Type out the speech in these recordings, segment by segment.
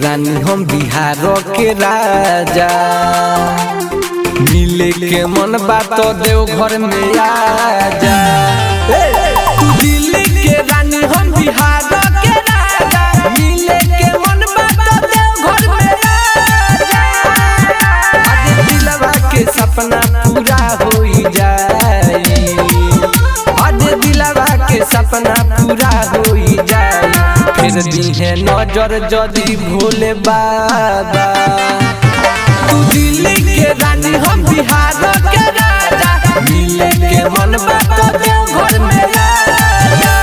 रानी हम बिहार के राजा। मिले के मन बात देव घर में आजा। तू दिल्ली के रानी हम बिहार के राजा। मिले के मन बात देव घर में आजा। आज दिलवा के सपना पूरा हो जाए। आज दिलवा के सपना पूरा हो जाए। फिर दी है नजर जदी भोले बाबा। तू दिल्ली के रानी हम बिहार के राजा। मिले के मन बात देव घर में आजा।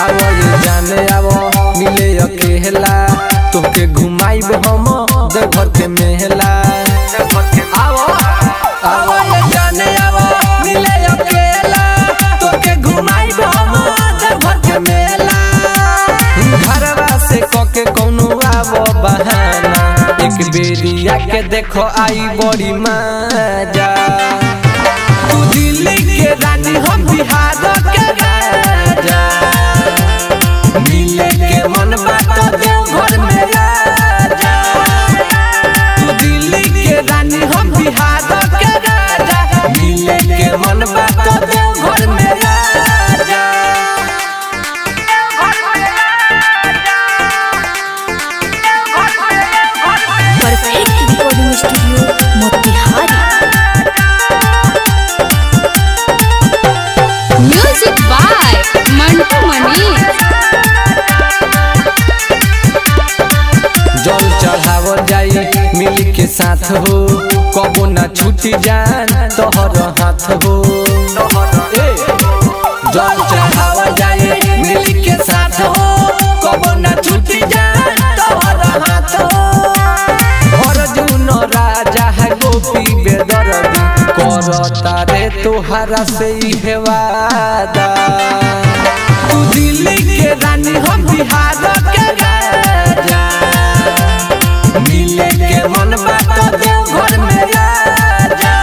आवो ये जाने आवो मिले अकेला। तोके घुमाइब हम देवघर के मेला। आवो आवो ये जाने आवो मिले अकेला। तोके घुमाइब हम देवघर के मेला। घरवा से कके कोनो आवो बहाना। एक बेरी आके देखो आई बड़ी मजा। तू दिल्ली के रानी हम बिहार के राजा। मिले के मन बात देव घर में आजा। तू दिल्ली के रानी हम बिहार के राजा। मिले के मन बात देव घर में आजा। Perfect recording studio Motihari. Music by Mantu Mani. जल चढ़ावल जाई मिल के साथ हो। कबो ना छूटी जान तोहर हाथ हो। जल चढ़ावल जाई मिल के साथ हो। कबो ना छूटी जान तोहर हाथ हो। अर्जुन राजा है गोपी बेदर्दी। करता रे तोहरा से ही वादा। तू दिल्ली के रानी हम बिहार के राजा। मिले के मन बात देव घर में आजा।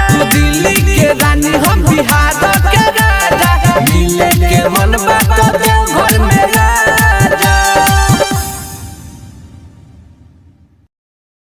तू दिल्ली के रानी हम बिहार